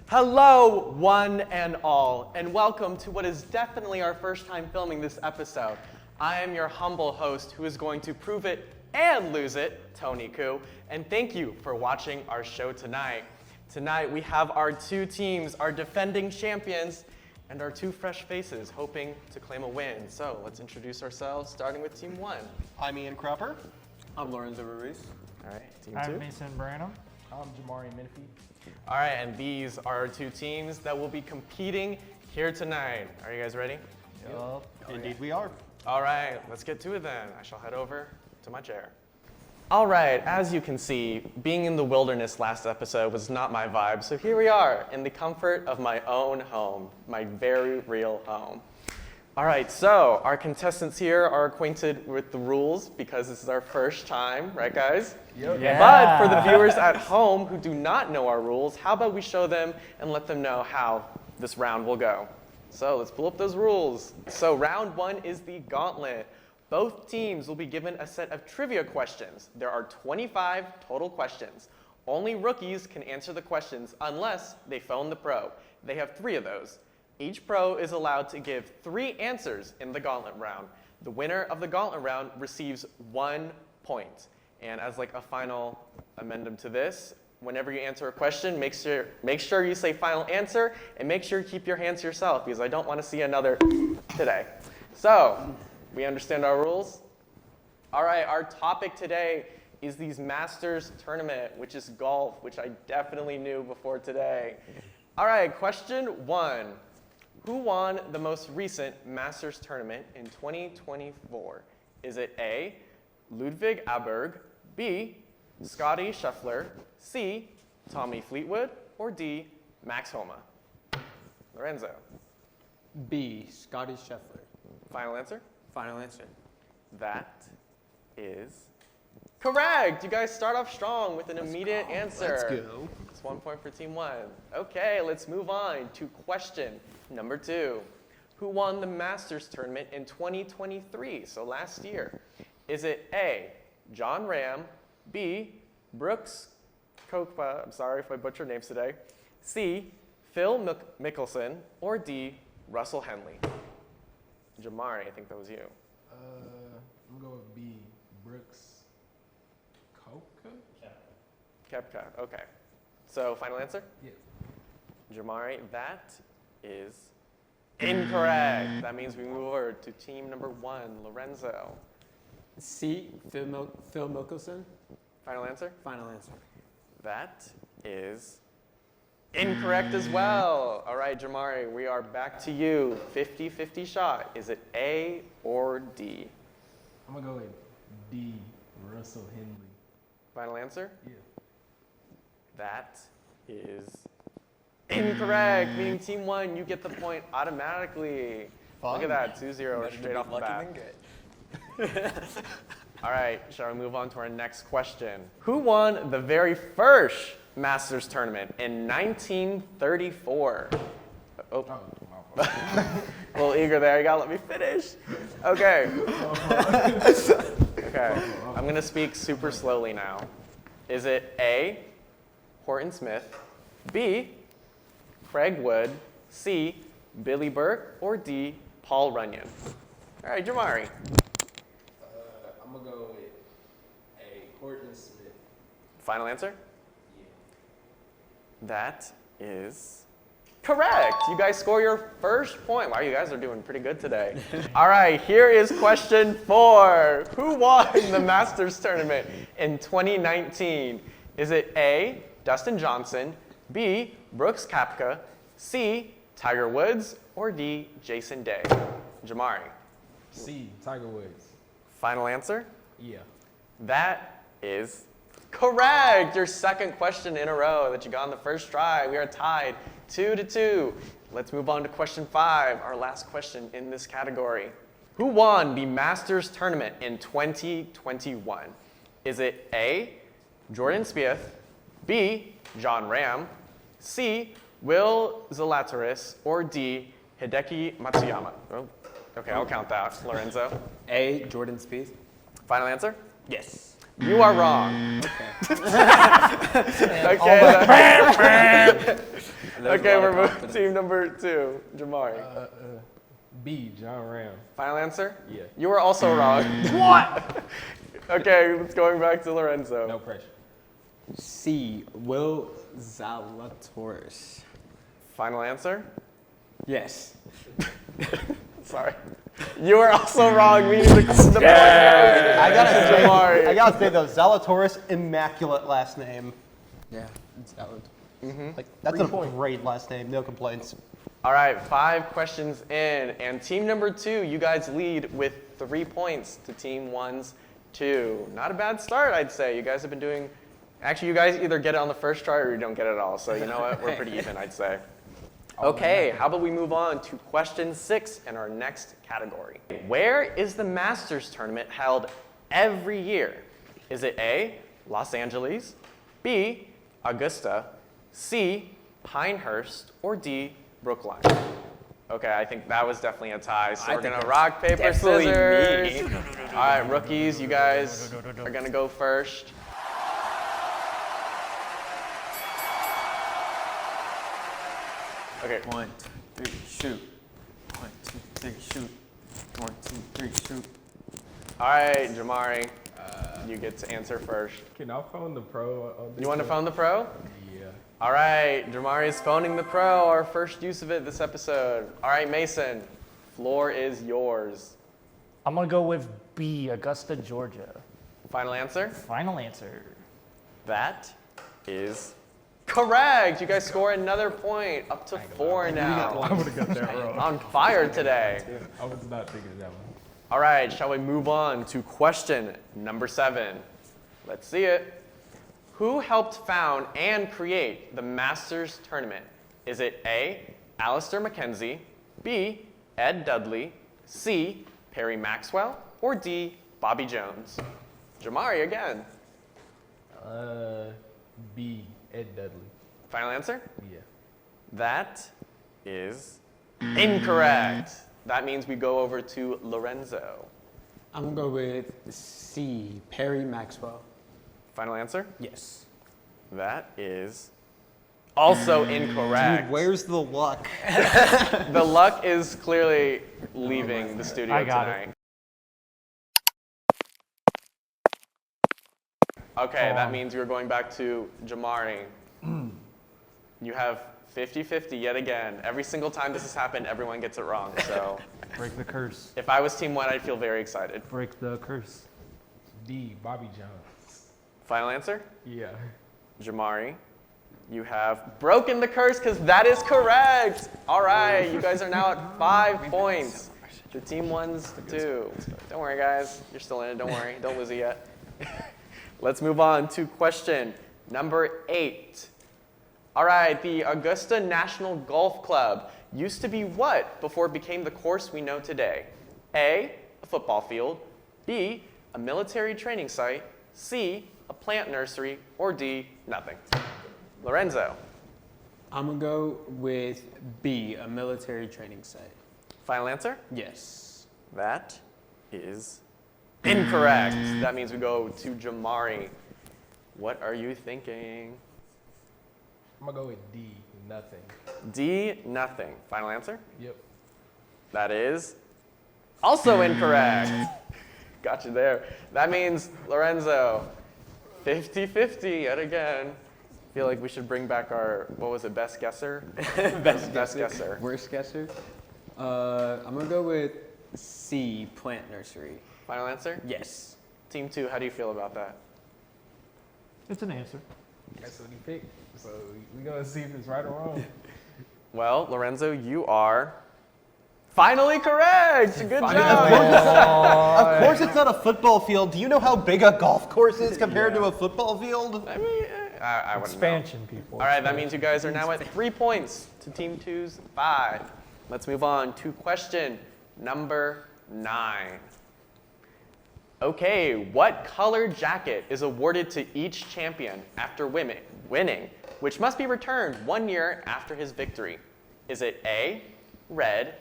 Hello, one and all, and welcome to what is definitely our first time filming this episode. I am your humble host who is going to prove it and lose it, Tony Khuu, and thank you for watching our show tonight. Tonight we have our two teams, our defending champions, and our two fresh faces hoping to claim a win. So let's introduce ourselves, starting with Team 1. I'm Ian Cropper. I'm Lorenzo Ruiz. All right, Team 2. I'm Mason and Jamarion. I'm Jamarion Minifee. All right, and these are our two teams that will be competing here tonight. Are you guys ready? Yup. Indeed we are. All right, let's get to it then. I shall head over to my chair. All right, as you can see, being in the wilderness last episode was not my vibe, so here we are in the comfort of my own home, my very real home. All right, so our contestants here are acquainted with the rules because this is our first time, right guys? Yep. Yeah. But for the viewers at home who do not know our rules, how about we show them and let them know how this round will go. So let's pull up those rules. So round 1 is the gauntlet. Both teams will be given a set of trivia questions. There are 25 total questions. Only rookies can answer the questions unless they phone the pro. They have 3 of those. Each pro is allowed to give 3 answers in the gauntlet round. The winner of the gauntlet round receives 1 point. And as like a final amendment to this, whenever you answer a question, make sure you say final answer and make sure you keep your hands to yourself because I don't want to see another today. So, we understand our rules? All right, our topic today is these Masters tournament, which is golf, which I definitely knew before today. All right, question 1. Who won the most recent Masters tournament in 2024? Is it A, Ludwig Aberg, B, Scotty Scheffler, C, Tommy Fleetwood, or D, Max Homa? Lorenzo. B, Scotty Scheffler. Final answer? Final answer. That is correct. You guys start off strong with an immediate answer. Let's go. It's 1 point for Team 1. Okay, let's move on to question number 2. Who won the Masters tournament in 2023, so last year? Is it A, John Ram, B, Brooks Koepka, I'm sorry if I butchered names today, C, Phil Mickelson, or D, Russell Henley? Jamari, I think that was you. I'm going to go with B, Brooks Koepka? Koepka, okay. So, final answer? Yeah. Jamari, that is incorrect. That means we move over to team number 1, Lorenzo. C, Phil Mickelson. Final answer? Final answer. That is incorrect as well. All right, Jamari, we are back to you. 50-50 shot. Is it A or D? I'm going to go with D, Russell Henley. Final answer? Yeah. That is incorrect, meaning Team 1, you get the point automatically. Fun. Look at that, 2-0 straight off the Lucky bat. than good. All right, shall we move on to our next question? Who won the very first Masters tournament in 1934? Oh, Oh, my fault. a little eager there, you gotta let me finish. Okay. Okay, I'm gonna speak super slowly now. Is it A, Horton Smith, B, Craig Wood, C, Billy Burke, or D, Paul Runyon? All right, Jamari. I'm going to go with A, Horton Smith. Final answer? Yeah. That is correct. You guys score your first point. Wow, you guys are doing pretty good today. All right, here is question 4. Who won the Masters tournament in 2019? Is it A, Dustin Johnson, B, Brooks Koepka, C, Tiger Woods, or D, Jason Day? Jamari. C, Tiger Woods. Final answer? Yeah. That is correct. Your second question in a row that you got on the first try. We are tied 2-2. Let's move on to question 5, our last question in this category. Who won the Masters tournament in 2021? Is it A, Jordan Spieth, B, John Ram, C, Will Zalatoris, or D, Hideki Matsuyama? Oh, okay, I'll count that. Lorenzo. A, Jordan Spieth. Final answer? Yes. You are wrong. Okay. There's Okay, a lot we're of moving confidence. team number 2, Jamari. B, John Ram. Final answer? Yeah. You were also wrong. What? Okay, let's going back to Lorenzo. No pressure. C. Will Zalatoris. Final answer? Yes. Sorry. You were also wrong. We need the point. I Jamari. gotta say though, Zalatoris, immaculate last name. Yeah, it's valid. Like that's a great last name. No complaints. All right, 5 questions in, and team number 2, you guys lead with 3 points to team 1's 2. Not a bad start, I'd say. You guys have been doing. Actually, you guys either get it on the first try or you don't get it at all. So you know what? We're pretty even, I'd say. Okay, how about we move on to question 6 in our next category. Where is the Masters tournament held every year? Is it A, Los Angeles, B, Augusta, C, Pinehurst, or D, Brookline? Okay, I think that was definitely a tie. So we're gonna rock, paper, definitely scissors. me. All right, rookies, you guys are gonna go first. Okay, 1, 2, 3, shoot. 1, 2, 3, shoot. 1, 2, 3, shoot. all right, Jamari, you get to answer first. Can I phone the pro? On this You want to one? phone the pro? Yeah. All right, Jamari is phoning the pro, our first use of it this episode. All right, Mason, floor is yours. I'm gonna go with B, Augusta, Georgia. Final answer? Final answer. That is correct. You guys score another point, up to 4 now. I would have got that wrong. On fire today. I was not thinking of that one. All right, shall we move on to question number 7? Let's see it. Who helped found and create the Masters tournament? Is it A, Alistair McKenzie, B, Ed Dudley, C, Perry Maxwell, or D, Bobby Jones? Jamari again. B, Ed Dudley. Final answer? Yeah. That is incorrect. That means we go over to Lorenzo. I'm gonna go with C. Perry Maxwell. Final answer? Yes. That is also incorrect. Dude, where's the luck? The luck is clearly leaving the studio I got it. tonight. Okay, that means you're going back to Jamari. You have 50-50 yet again. Every single time this has happened, everyone gets it wrong. So Break the curse. if I was team 1, I'd feel very excited. Break the curse. D, Bobby Jones. Final answer? Yeah. Jamari, you have broken the curse because that is correct. All right, you guys are now at 5 points. The team 1's 2. Don't worry, guys. You're still in it. Don't worry. Don't lose it yet. Let's move on to question number 8. All right, the Augusta National Golf Club used to be what before it became the course we know today? A, a football field, B, a military training site, C, a plant nursery, or D, nothing. Lorenzo, I'm gonna go with B. A military training site. final answer? Yes. That is incorrect. That means we go to Jamari. What are you thinking? I'm gonna go with D, nothing. D, nothing. Final answer? Yep. That is also incorrect. Got you there. That means, Lorenzo, 50-50 yet again. I feel like we should bring back our, what was it, best guesser? Best guesser. Worst guesser? I'm gonna go with C. Plant nursery. Final answer? Yes. Team 2, how do you feel about that? It's an answer. That's what he picked. So we gonna see if it's right or wrong. Well, Lorenzo, you are finally correct. Good job. Of course it's not a football field. Do you know how big a golf course is compared to a football field? I mean, I wouldn't know. Expansion, people. All right, that means you guys are now at 3 points to Team 2's 5. Let's move on to question number 9. Okay, what color jacket is awarded to each champion after winning, which must be returned 1 year after his victory? Is it A, red,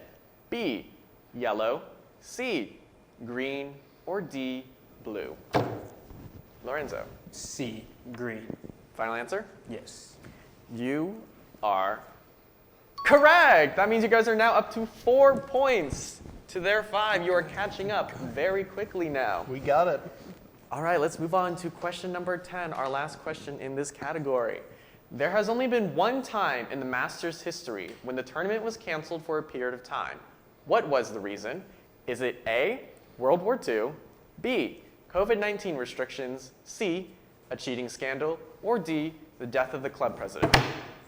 B, yellow, C, green, or D, blue? Lorenzo, C. Green. final answer? Yes. You are correct. That means you guys are now up to 4 points to their 5. You are catching up very quickly now. We got it. All right, let's move on to question number 10, our last question in this category. There has only been one time in the Masters history when the tournament was canceled for a period of time. What was the reason? Is it A, World War II, B, COVID-19 restrictions, C, a cheating scandal, or D, the death of the club president?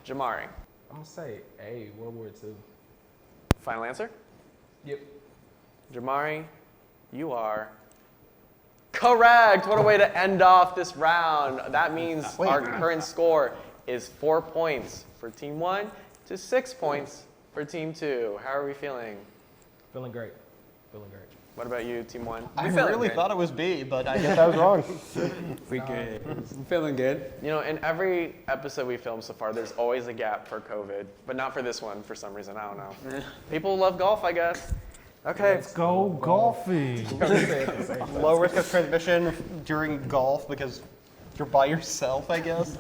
Jamari, I'm gonna say A, World War II. final answer? Yep. Jamari, you are correct. What a way to end off this round. That means our current score is 4 points for Team 1 to 6 points for Team 2. How are we feeling? Feeling great. Feeling great. What about you, Team 1? I really thought it was B, but I guess I was wrong. We good. I'm feeling good. You know, in every episode we filmed so far, there's always a gap for COVID, but not for this one for some reason. I don't know. People love golf, I guess. Okay. Let's go golfing. Low risk of transmission during golf because you're by yourself, I guess.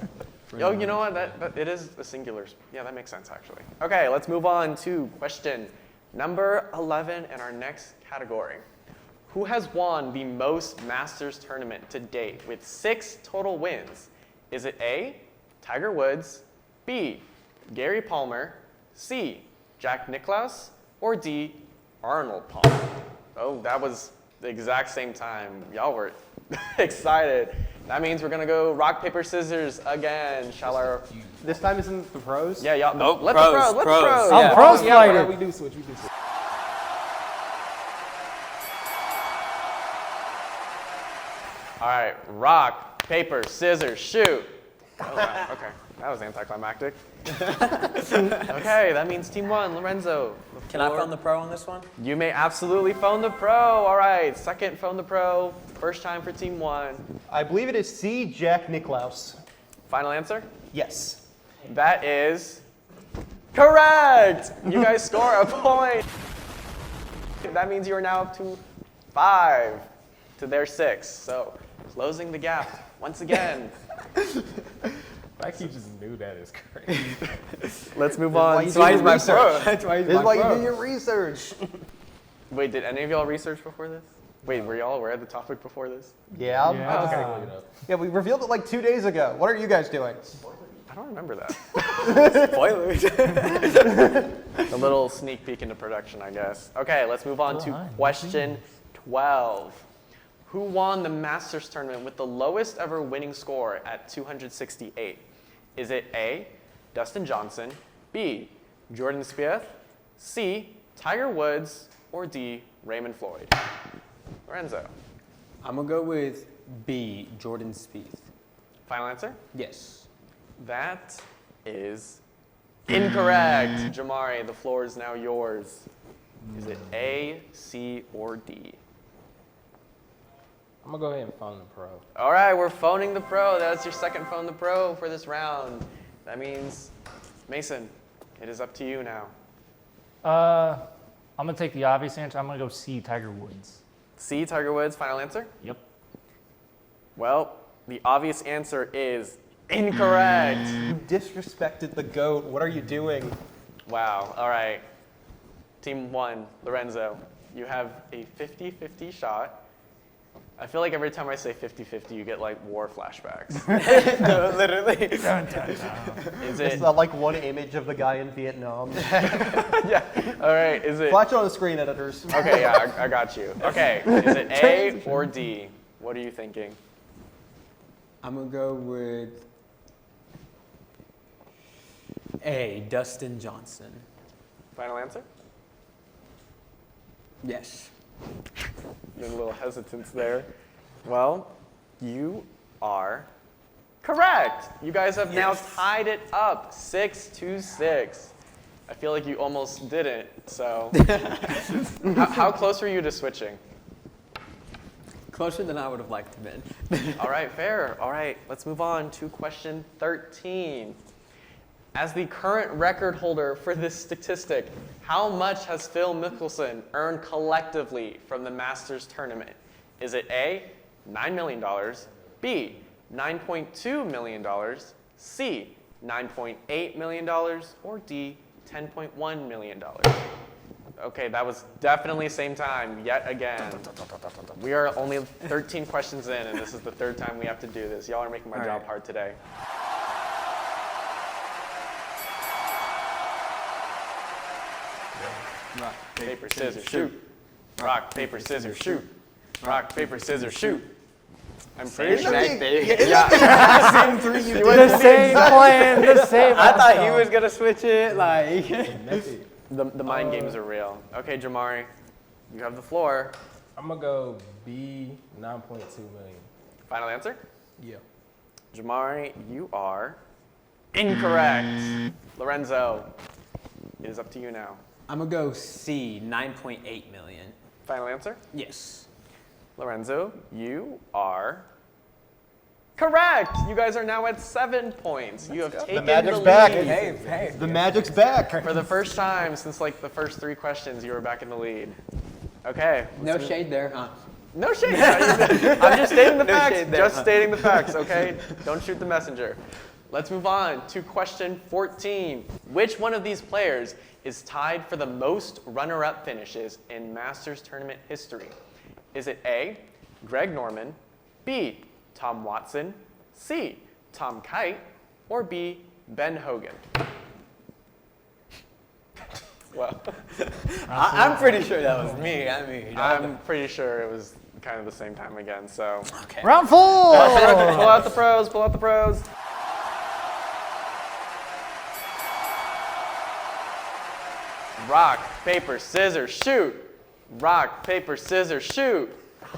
Oh, you know what? That it is a singular. Yeah, that makes sense, actually. Okay, let's move on to question number 11 in our next category. Who has won the most Masters tournament to date with 6 total wins? Is it A, Tiger Woods, B, Gary Palmer, C, Jack Nicklaus, or D, Arnold Palmer? Oh, that was the exact same time. Y'all were excited. That means we're gonna go rock, paper, scissors again. Shall our... This time isn't the pros? Yeah, y'all. Nope, Let pros, the pros. Let pros. the pros. I'm Yeah. pros Yeah, fighter. we do switch. We do switch. All right, rock, paper, scissors, shoot. Oh, wow. Okay, that was anticlimactic. Okay, that means Team 1, Lorenzo. Can I phone the pro on this one? You may absolutely phone the pro. All right, second phone the pro. First time for Team 1. I believe it is C, Jack Nicklaus. Final answer? Yes. That is correct. You guys score a point. That means you are now up to 5 to their 6. So closing the gap once again. Like you just knew that is crazy. Let's move why on. you to- do your research. That's why he's This is my why you pro. do your research. Wait, did any of y'all research before this? Wait, were y'all aware of the topic before this? Yeah. Yeah. Okay. Look it up. Yeah, we revealed it like 2 days ago. What are you guys doing? I don't remember that. Spoilers. A little sneak peek into production, I guess. Okay, let's move on to question 12. Who won the Masters tournament with the lowest ever winning score at 268? Is it A, Dustin Johnson, B, Jordan Spieth, C, Tiger Woods, or D, Raymond Floyd? Lorenzo, I'm gonna go with B, Jordan Spieth. final answer? Yes. That is incorrect. Jamari, the floor is now yours. Is it A, C, or D? I'm gonna go ahead and phone the pro. All right, we're phoning the pro. That's your second phone the pro for this round. That means, Mason, it is up to you now. I'm gonna take the obvious answer. I'm gonna go C, Tiger Woods. C, Tiger Woods, final answer? Yep. Well, the obvious answer is incorrect. You disrespected the GOAT. What are you doing? Wow, all right. Team 1, Lorenzo, you have a 50-50 shot. I feel like every time I say 50-50, you get like war flashbacks. No, literally. Is It's it? not like one image of the guy in Vietnam. Yeah. All right. Is it? Flash it on the screen, editors. Okay. Yeah, I got you. Okay. Is it A or D? What are you thinking? I'm gonna go with A, Dustin Johnson. Final answer? Yes. There's a little hesitance there. Well, you are correct. You guys have now tied it up 6-6. I feel like you almost didn't. So, how close were you to switching? Closer than I would have liked to been. All right, fair. All right, let's move on to question 13. As the current record holder for this statistic, how much has Phil Mickelson earned collectively from the Masters tournament? Is it A, $9 million, B, $9.2 million, C, $9.8 million, or D, $10.1 million? Okay, that was definitely same time, yet again. We are only 13 questions in, and this is the third time we have to do this. Y'all are making my job hard today. Rock, Paper, scissors, shoot. Rock, paper, scissors, shoot. Rock, paper, scissors, shoot. I'm pretty sure. The same plan, the same. I thought he was gonna switch it. Like, The mind games are real. Okay, Jamari, you have the floor. I'm gonna go B, 9.2 million. Final answer? Yeah. Jamari, you are incorrect. Lorenzo, it is up to you now. I'm gonna go C, 9.8 million. Final answer? Yes. Lorenzo, you are correct. You guys are now at 7 points. You have taken magic's the back. lead. Hey. The magic's back. For the first time since like the first 3 questions, you were back in the lead. Okay. No shade there, huh? No shade. I'm just stating the No facts. shade there, Just huh? stating the facts, okay? Don't shoot the messenger. Let's move on to question 14. Which one of these players is tied for the most runner-up finishes in Masters tournament history? Is it A, Greg Norman, B, Tom Watson, C, Tom Kite, or B, Ben Hogan? Well, I'm pretty sure that was me. I mean, I'm pretty sure it was kind of the same time again, so. okay. Round 4. Pull out the pros, pull out the pros. Rock, paper, scissors, shoot. Rock, paper, scissors, shoot.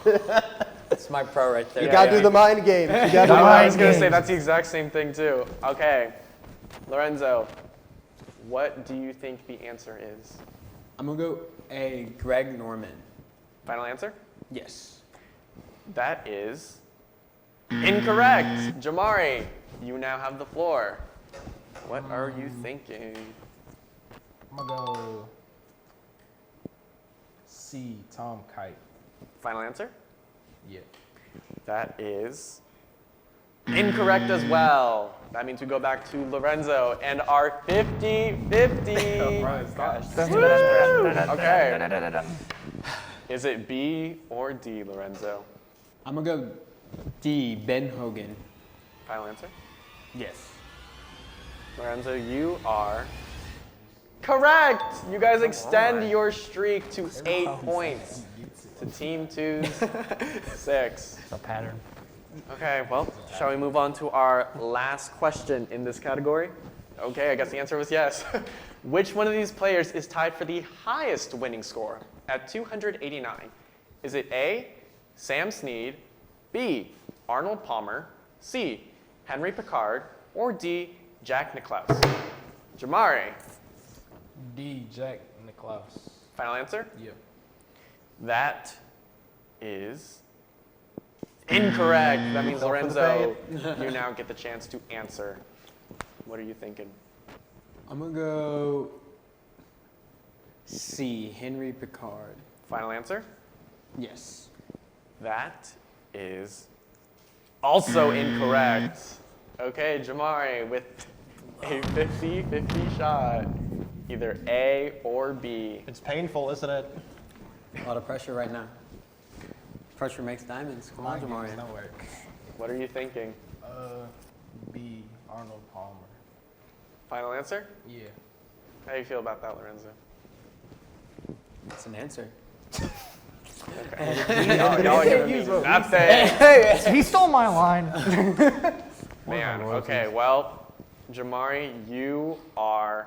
That's my pro right there. You gotta do the mind game. You gotta do the I was mind gonna game. say that's the exact same thing too. Okay, Lorenzo, what do you think the answer is? I'm gonna go A, Greg Norman. Final answer? Yes. That is incorrect. Jamari, you now have the floor. What are you thinking? I'm gonna go C, Tom Kite. Final answer? Yeah. That is incorrect as well. That means we go back to Lorenzo and our 50-50. Gosh. Okay. Is it B or D, Lorenzo? I'm gonna go D, Ben Hogan. Final answer? Yes. Lorenzo, you are correct. You guys extend your streak to 8 points to Team 2's 6. It's a pattern. Okay, well, shall we move on to our last question in this category? Okay, I guess the answer was yes. Which one of these players is tied for the highest winning score at 289? Is it A, Sam Snead, B, Arnold Palmer, C, Henry Picard, or D, Jack Nicklaus? Jamari, D, Jack Nicklaus. final answer? Yeah. That is incorrect. That means Lorenzo, you now get the chance to answer. What are you thinking? I'm gonna go C, Henry Picard. Final answer? Yes. That is also incorrect. Okay, Jamari with a 50-50 shot. Either A or B. It's painful, isn't it? A lot of pressure right now. Pressure makes diamonds. Come on, Mind games Jamarion. don't work. What are you thinking? B, Arnold Palmer. Final answer? Yeah. How do you feel about that, Lorenzo? That's an answer. Y'all are giving me nothing. He stole my line. Man, okay, well, Jamari, you are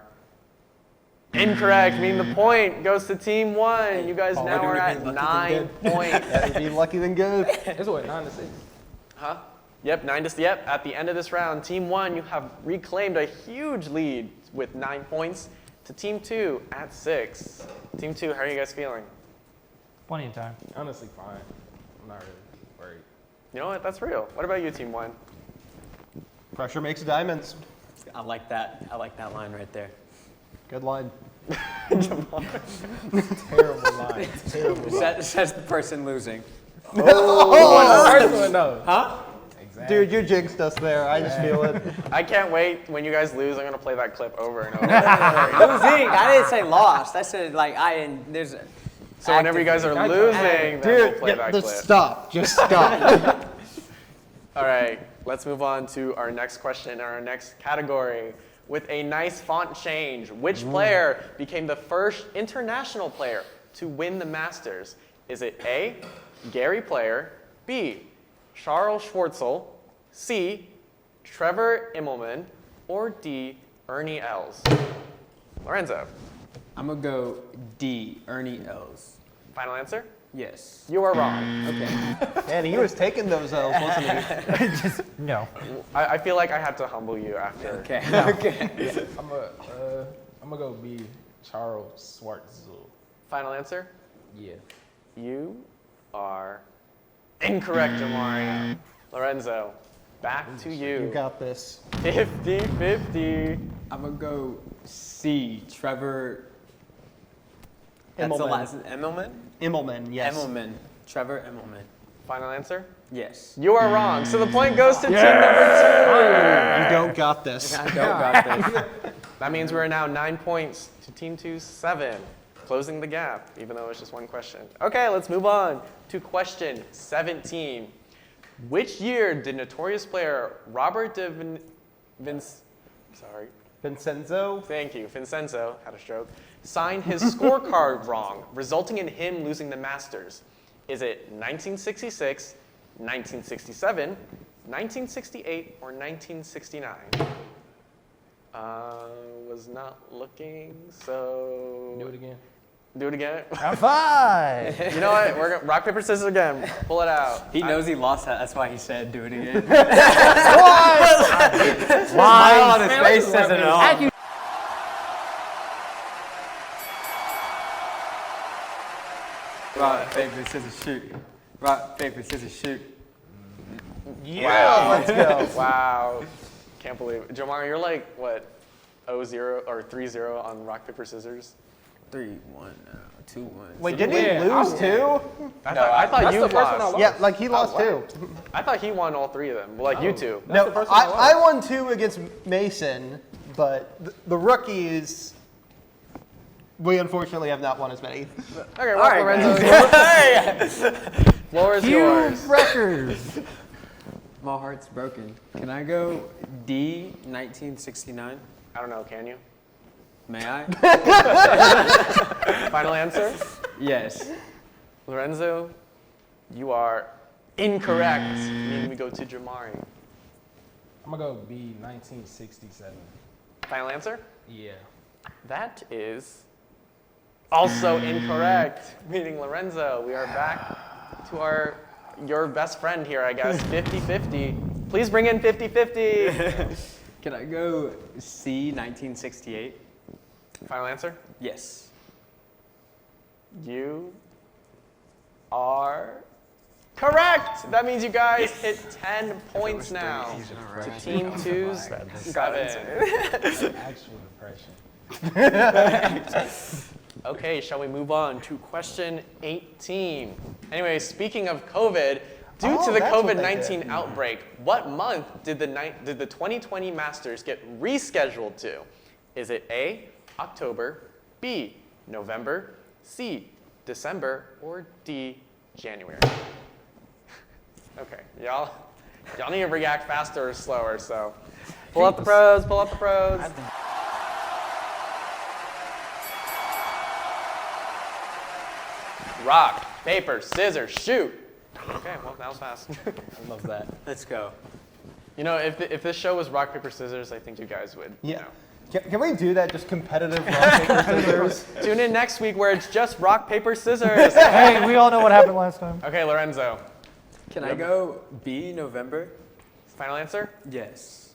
incorrect, meaning the point goes to Team 1. You guys now are at 9 points. Better be lucky than good. It's what, 9 to 6? Huh? Yep, yep. At the end of this round, Team 1, you have reclaimed a huge lead with 9 points to Team 2 at 6. Team 2, how are you guys feeling? Plenty of time. Honestly, fine. I'm not really worried. You know what? That's real. What about you, Team 1? Pressure makes diamonds. I like that. I like that line right there. Good line. Terrible line. Terrible line. Says the person losing. First one, no. Huh? Exactly. Dude, you jinxed us there. I just feel it. I can't wait. When you guys lose, I'm going to play that clip over and over. Losing. I didn't say lost. I said like there's. So whenever you guys are losing, then we'll Dude, play that clip. just stop. Just stop. All right, let's move on to our next question, our next category. With a nice font change, which player became the first international player to win the Masters? Is it A, Gary Player, B, Charles Schwartzel, C, Trevor Immelman, or D, Ernie Els? Lorenzo, I'm gonna go D, Ernie Els. final answer? Yes. You are wrong. Okay. Man, he was taking those L's, wasn't he? No. I feel like I had to humble you after. Okay. Okay. I'm gonna go B. Charles Schwartzel. Final answer? Yeah. You are incorrect, Jamarion. Lorenzo, back to you. You got this. 50-50. I'm gonna go C, Trevor. That's the Immelman. last. Immelman? Immelman, yes. Immelman. Trevor Immelman. Final answer? Yes. You are wrong. So the point goes to team number You don't got this. I don't got this. 2. That means we're now 9 points to team 2's 7. Closing the gap, even though it's just one question. Okay, let's move on to question 17. Which year did notorious player Robert Vincenzo? Thank you, Vincenzo, had a stroke, sign his scorecard wrong, resulting in him losing the Masters? Is it 1966, 1967, 1968, or 1969? Was not looking, so... Do it again. Do it again? High five. You know what? We're gonna rock, paper, scissors again. Pull it out. He knows he lost that. That's why he said do it again. Smile on his face says it all. Rock, paper, scissors, shoot. Rock, paper, scissors, shoot. Yeah, let's go. Wow. Can't believe it. Jamar, you're like, what, 0-0 or 3-0 on rock, paper, scissors? 3-1, 2-1. Wait, didn't he lose too? I thought you lost. Yeah, like he lost too. I thought he won all 3 of them. Like you two. No, I won 2 against Mason, but the rookies, we unfortunately have not won as many. Okay, well, Lorenzo. Floor is yours. Records. My heart's broken. Can I go D, 1969? I don't know, can you? May I? Final answer? Yes. Lorenzo, you are incorrect. Meaning we go to Jamari. I'm gonna go B. 1967. Final answer? Yeah. That is also incorrect. Meaning Lorenzo, we are back to your best friend here, I guess. 50-50. Please bring in 50-50. Can I go C, 1968? Final answer? Yes. You are correct. That means you guys hit 10 points now to Team 2's 7. Actual depression. Okay, shall we move on to question 18? Anyway, speaking of COVID, due to the that's what they COVID-19 outbreak, what month did the 2020 Masters get rescheduled to? Is it A, October, B, November, C, December, or D, January? Okay, y'all need to react faster or slower, so pull out the pros, pull out the pros. Rock, paper, scissors, shoot. Okay, well, that was fast. I love that. Let's go. You know, if this show was rock, paper, scissors, I think you guys would. Yeah. You know. Can we do that? Just competitive rock, paper, scissors? Tune in next week where it's just rock, paper, scissors. Hey, we all know what happened last time. Okay, Lorenzo. Can I go B, November? Final answer? Yes.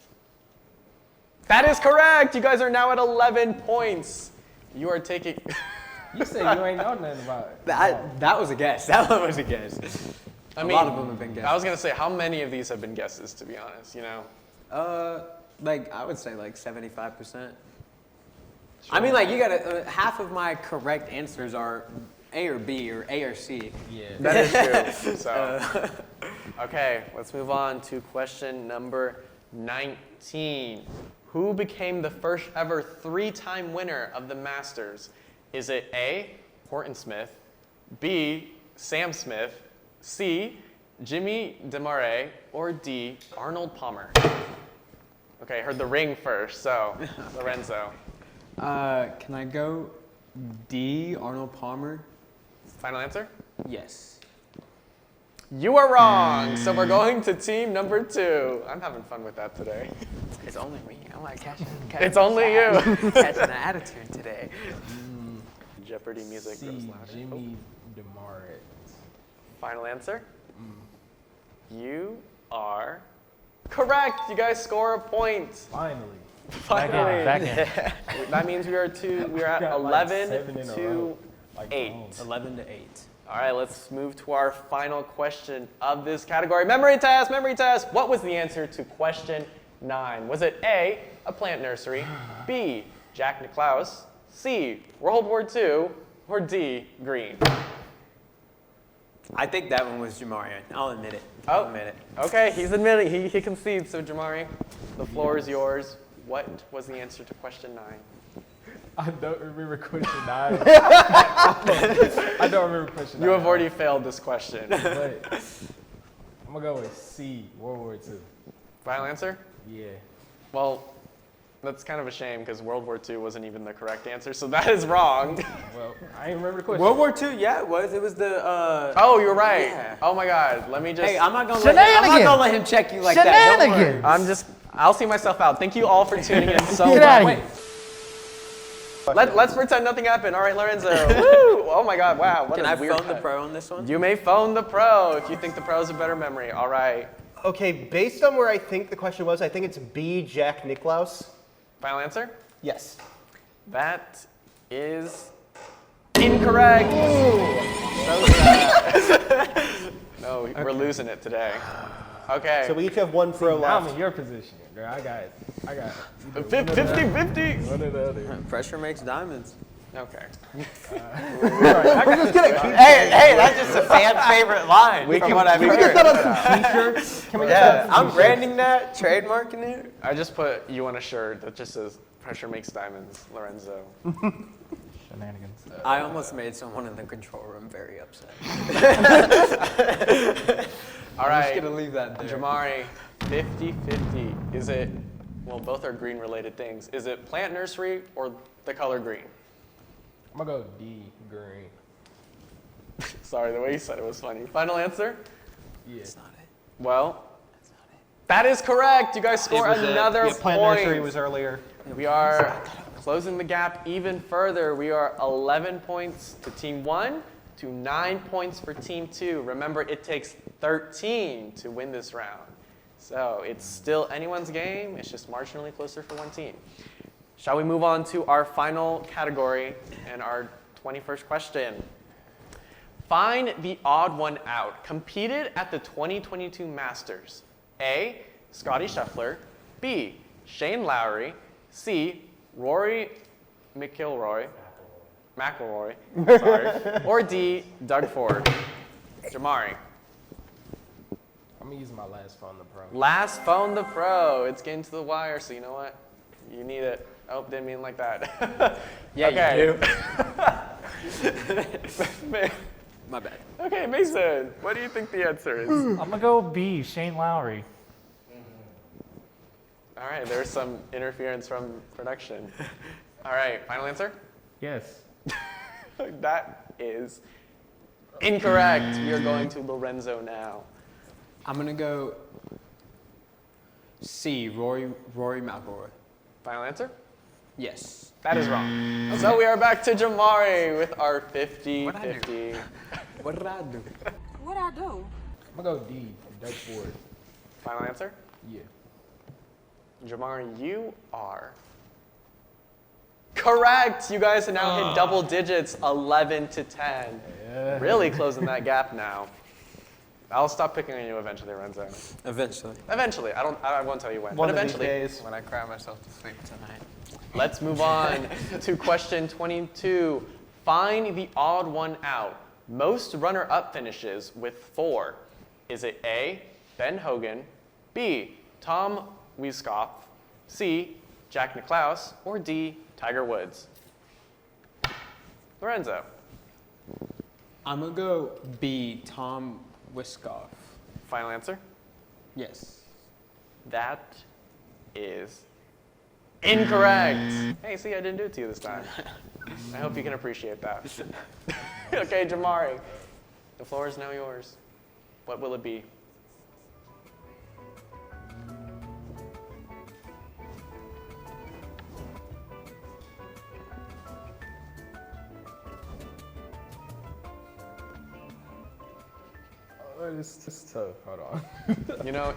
That is correct. You guys are now at 11 points. You are taking. You said you ain't know nothing about it. That was a guess. That one was a guess. I A mean, lot of them have been guesses. I was gonna say, how many of these have been guesses? To be honest, you know. Like I would say like 75%. I mean, like you gotta. Half of my correct answers are A or B or A or C. Yeah. That is true. So, Okay, let's move on to question number 19. Who became the first ever 3-time winner of the Masters? Is it A, Horton Smith, B, Sam Smith, C, Jimmy DeMarais, or D, Arnold Palmer? Okay, heard the ring first, so Lorenzo. Can I go D, Arnold Palmer? Final answer? Yes. You are wrong, so we're going to team number 2. I'm having fun with that today. It's only me. I'm like catching It's only you. catching the attitude today. Jeopardy music C, goes louder. Jimmy DeMarais. Final answer? You are correct. You guys score a point. Finally. Finally. Back in. That means we are at Got like 7 in a 11 to row. Like 8. Mahomes. 11 to 8. All right, let's move to our final question of this category. Memory test, memory test. What was the answer to question 9? Was it A, a plant nursery, B, Jack Nicklaus, C, World War II, or D, green? I think that one was Jamarion. I'll admit it. Oh. I'll admit it. Okay, he's admitting, he concedes. So Jamari, the floor is yours. What was the answer to question 9? I don't remember question 9. I don't remember question 9. You have already failed this question. But I'm gonna go with C, World War II. Final answer? Yeah. Well, that's kind of a shame because World War II wasn't even the correct answer, so that is wrong. Well, I ain't remember the question. World War II, yeah, it was. It was the. Oh, you're right. Yeah. Oh my God. Let me just. Hey, I'm not gonna Shenanigans. let him check you like that. Don't worry. Shenanigans. I'll see myself out. Thank you all for tuning in so Get much. out of here. Let's pretend nothing happened. All right, Lorenzo. Woo! Oh my God. Wow. What Can a I weird phone the cut. pro on this one? You may phone the pro if you think the pro has a better memory. All right. Okay, based on where I think the question was, I think it's B, Jack Nicklaus. Final answer? Yes. That is incorrect. So sad. No, we're losing it today. Okay. So we each have one pro Now I'm left. in your position, girl. I got it. 50-50. One or the other. Pressure makes diamonds. Okay. Hey, that's just a fan favorite line from what I've Can we get heard. that on some t-shirts? Can we get that on some I'm branding that, trademarking it. I just put you on a shirt that just says "Pressure makes diamonds," Lorenzo. Shenanigans. I almost made someone in the control room very upset. All I'm right, just gonna leave that there. Jamari, 50-50. Is it? Well, both are green-related things. Is it plant nursery or the color green? I'm gonna go D, green. Sorry, the way you said it was funny. Final answer? Yeah. That's not it. Well, that is correct. You guys score another Yeah, plant point. nursery was earlier. We are closing the gap even further. We are 11 points to Team 1 to 9 points for Team 2. Remember, it takes 13 to win this round. So it's still anyone's game. It's just marginally closer for one team. Shall we move on to our final category and our 21st question? Find the odd one out. Competed at the 2022 Masters. A, Scotty Scheffler. B, Shane Lowry. C, Rory McIlroy. McIlroy. Sorry. Or D, Doug Ford. Jamari. I'm gonna use my last phone, the pro. Last phone the pro. It's getting to the wire, so you know what? You need it. Oh, didn't mean like that. Yeah, okay. you do. My bad. Okay, Mason, what do you think the answer is? I'm gonna go B, Shane Lowry. All right, there's some interference from production. All right, final answer? Yes. That is incorrect. We are going to Lorenzo now. I'm gonna go C, Rory McIlroy. Final answer? Yes. That is wrong. So we are back to Jamari with our 50-50. What did I do? What'd I do? I'm gonna go D, Doug Ford. Final answer? Yeah. Jamari, you are correct. You guys have now hit double digits, 11 to 10. Really closing that gap now. I'll stop picking on you eventually, Lorenzo. Eventually. Eventually. I won't tell you when, One but of these eventually. days. When I cry myself to sleep tonight. Let's move on to question 22. Find the odd one out. Most runner-up finishes with 4. Is it A, Ben Hogan, B, Tom Weiskopf, C, Jack Nicklaus, or D, Tiger Woods? Lorenzo. I'm gonna go B, Tom Weiskopf. Final answer? Yes. That is incorrect. Hey, see, I didn't do it to you this time. I hope you can appreciate that. Okay, Jamari, the floor is now yours. What will it be? Oh, it's tough. Hold on. You know,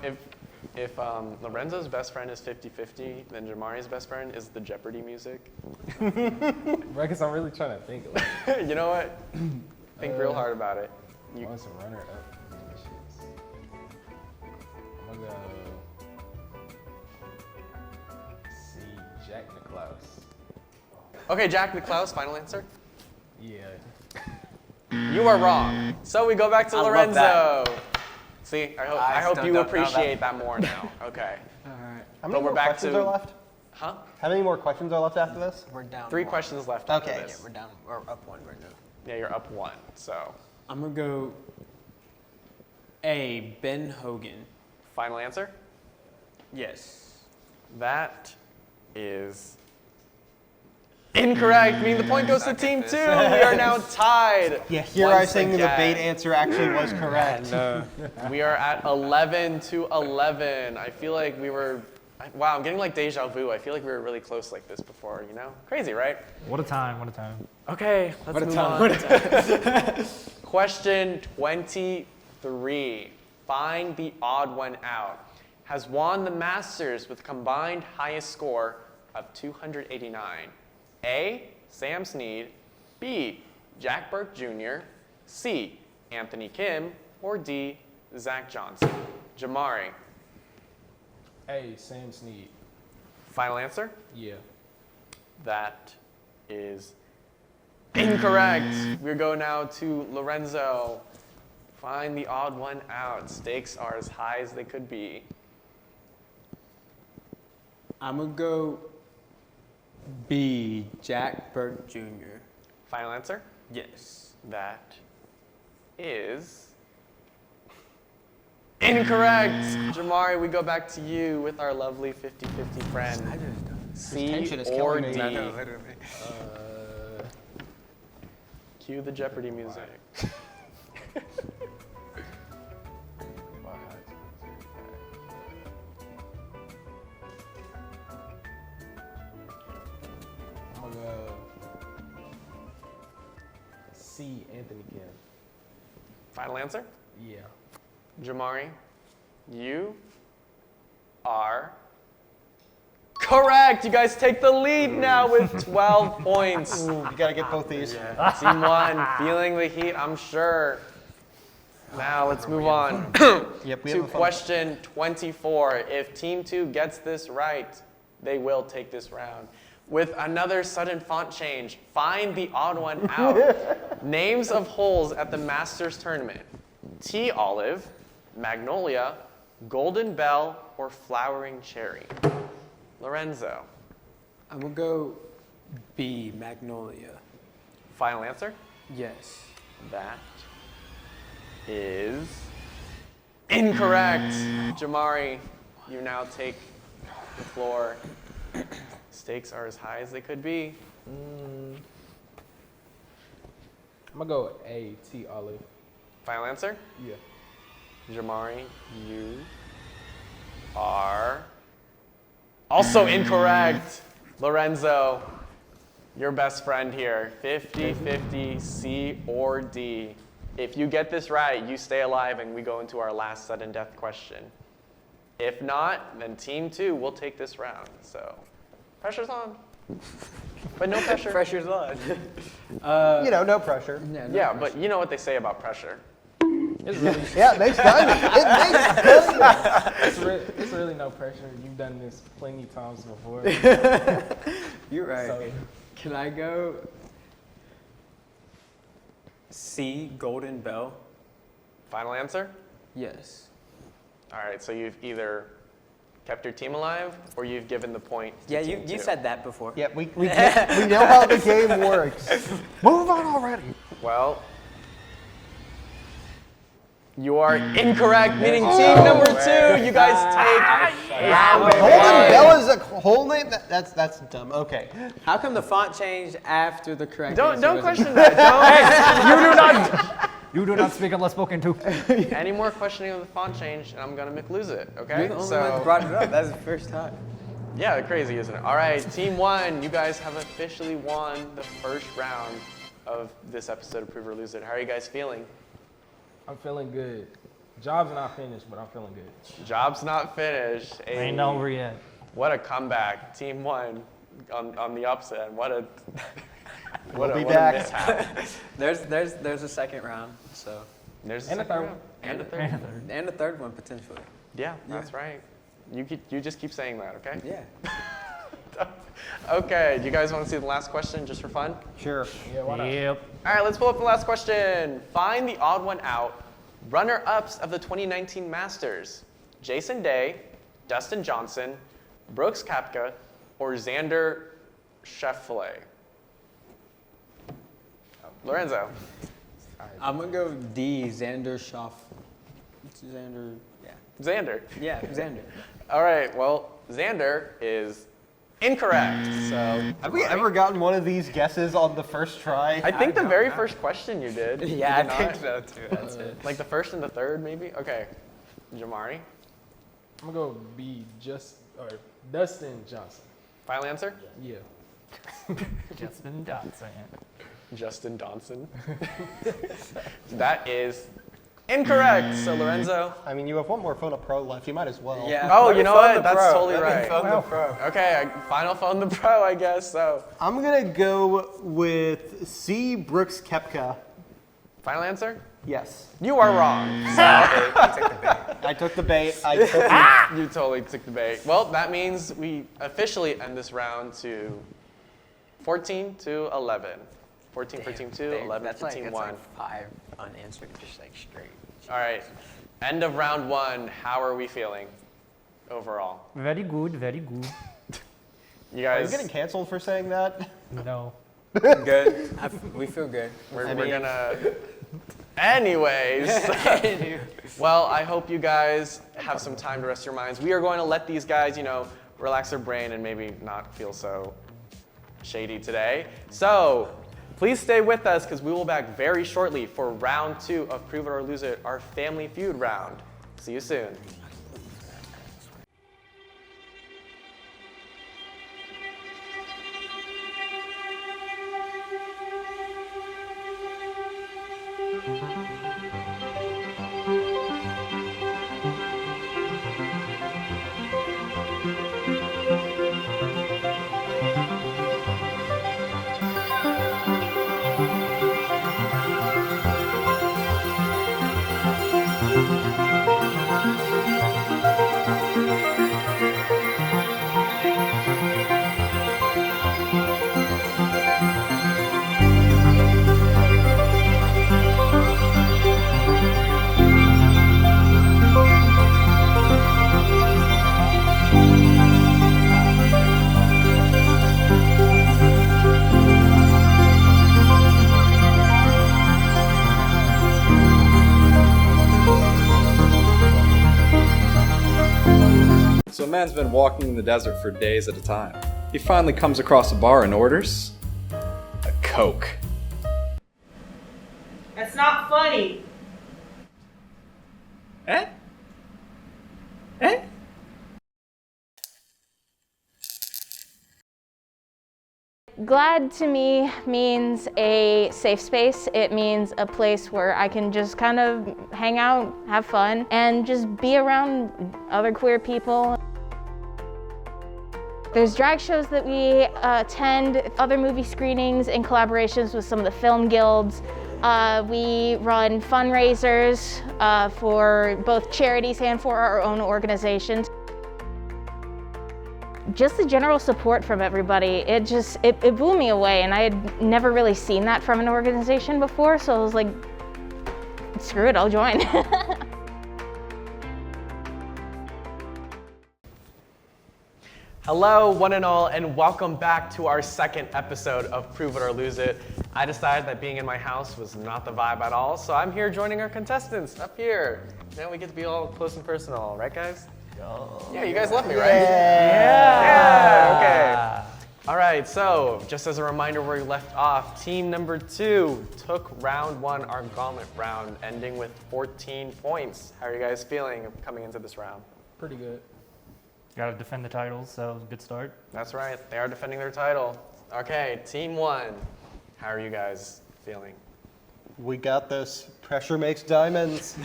if Lorenzo's best friend is 50-50, then Jamari's best friend is the Jeopardy music. Right, because I'm really trying to think. Like, You know what? Think real hard about it. You, what's a runner up? I'm gonna go see Jack Nicklaus. okay, Jack Nicklaus, final answer? Yeah. You are wrong. So we go back to I love Lorenzo. See, I I hope still you don't know appreciate that more now. Okay. All right. How But many we're more back questions to- are left? Huh? How many more questions are left after this? We're down. 3 one. questions left after Okay. this. We're down. We're up one right now. Yeah, you're up 1. So, I'm gonna go A, Ben Hogan. final answer? Yes. That is incorrect. Meaning the point goes to team 2. We are now tied. Yeah, here I Once think the again. debate answer actually was correct. We are at 11-11. I feel like we were. Wow, I'm getting like deja vu. I feel like we were really close like this before. You know, crazy, right? What a time, what a time. Okay, let's What a move time, on. Question 23. Find the odd one out. Has won the Masters with combined highest score of 289. A, Sam Snead. B, Jack Burke Jr. C, Anthony Kim. Or D, Zach Johnson. Jamari, Hey, Sam Snead. final answer? Yeah. That is incorrect. We go now to Lorenzo. Find the odd one out. Stakes are as high as they could be. I'm gonna go B, Jack Burke Jr. Final answer? Yes. That is incorrect. Jamari, we go back to you with our lovely 50-50 friend. C tension is or killing me. D. I know, Cue the Jeopardy music. My heart's I'm gonna go see Anthony Kim. Final answer? Yeah. Jamari, you are correct. You guys take the lead now with 12 points. Ooh, you gotta get both these. Team 1, feeling the heat, I'm sure. Now let's move on Yep, we to have a fun- question 24. If Team 2 gets this right, they will take this round. With another sudden font change, find the odd one out. Names of holes at the Masters tournament. Tea Olive, Magnolia, Golden Bell, or Flowering Cherry. Lorenzo, I'm gonna go B, Magnolia. final answer? Yes. That is incorrect. Jamari, you now take the floor. Stakes are as high as they could be. I'm gonna go A, T Olive. Final answer? Yeah. Jamari, you are also incorrect. Lorenzo, your best friend here. 50-50, C or D. If you get this right, you stay alive and we go into our last sudden death question. If not, then Team 2 will take this round. So, pressure's on. But no pressure. Pressure's on. You know, no pressure. Yeah, but you know what they say about pressure. It's really, Yeah, it makes diamond. It makes diamond. it's really no pressure. You've done this plenty times before. You're right. So, Can I go C, Golden Bell? Final answer? Yes. All right, so you've either kept your team alive or you've given the point to Yeah, team you two. said that before. Yeah, we know how the game works. Move on already. Well, you are incorrect, meaning team number 2, you guys take round Holden one. Bella's a whole name? That's dumb. Okay. How come the font changed after the correct Don't answer was- question that. You do not speak unless spoken to. Don't any more questioning of the font change, and I'm gonna lose it. Okay. You're the only one that brought it up. That's the first time. Yeah, crazy, isn't it? All right, team 1, you guys have officially won the first round of this episode of Prove or Lose It. How are you guys feeling? I'm feeling good. Job's not finished, but I'm feeling good. Job's not finished. Hey, Ain't over yet. what a comeback. Team 1 on the upset. What a what We'll be a back. mishap. There's a second round, so There's And a second third round. And a third. and a third one potentially. Yeah, that's right. You just keep saying that, okay? Yeah. Okay, do you guys want to see the last question just for fun? Sure. Yeah, why not? Yep. All right, let's pull up the last question. Find the odd one out. Runner-ups of the 2019 Masters. Jason Day, Dustin Johnson, Brooks Koepka, or Xander Schauffele. Lorenzo. I'm gonna go D. Xander Schaff. Xander. Yeah. Xander. Yeah. Xander. All right, well, Xander is incorrect. So Have we ever gotten one of these guesses on the first try? I think the very first question you did. you Yeah, I did think not. so too. That's it. Like the first and the third, maybe? Okay. Jamari, I'm gonna go B. Dustin Johnson. final answer? Yeah. Justin Johnson. Justin Donson. That is incorrect. So Lorenzo. I mean, you have one more phone a pro left. You might as well. Yeah. Oh, let you me know phone what? the That's pro. totally Let me right. phone the pro. Okay, final phone the pro, I guess. So I'm gonna go with C. Brooks Koepka. final answer? Yes. You are wrong. I took the bait. You totally took the bait. Well, that means we officially end this round to 14 to 11. 14 for team 2, 11 That's for like, team that's 1. like 5 unanswered, just like straight. All right. End of round 1. How are we feeling overall? Very good, very good. You Are you guys, getting canceled for saying that? No. Good. We feel good. we're gonna. Anyways, well, I hope you guys have some time to rest your minds. We are going to let these guys, relax their brain and maybe not feel so shady today. So please stay with us because we will be back very shortly for round 2 of Prove It or Lose It, our Family Feud round. See you soon. So a man's been walking in the desert for days at a time. He finally comes across a bar and orders a Coke. That's not funny. Eh? Eh? Glad to me means a safe space. It means a place where I can just kind of hang out, have fun, and just be around other queer people. There's drag shows that we attend, other movie screenings in collaborations with some of the film guilds. We run fundraisers for both charities and for our own organizations. Just the general support from everybody, it blew me away, and I had never really seen that from an organization before, so I was like, screw it, I'll join. Hello, one and all, and welcome back to our second episode of Prove It or Lose It. I decided that being in my house was not the vibe at all, so I'm here joining our contestants up here. Now we get to be all close and personal, right, guys? Yeah, you guys love me, right? Yeah, okay. All right, so just as a reminder where we left off, team number 2 took round 1, our gauntlet round, ending with 14 points. How are you guys feeling coming into this round? Pretty good. Got to defend the titles, so good start. That's right, they are defending their title. Okay, team 1, how are you guys feeling? We got this. Pressure makes diamonds.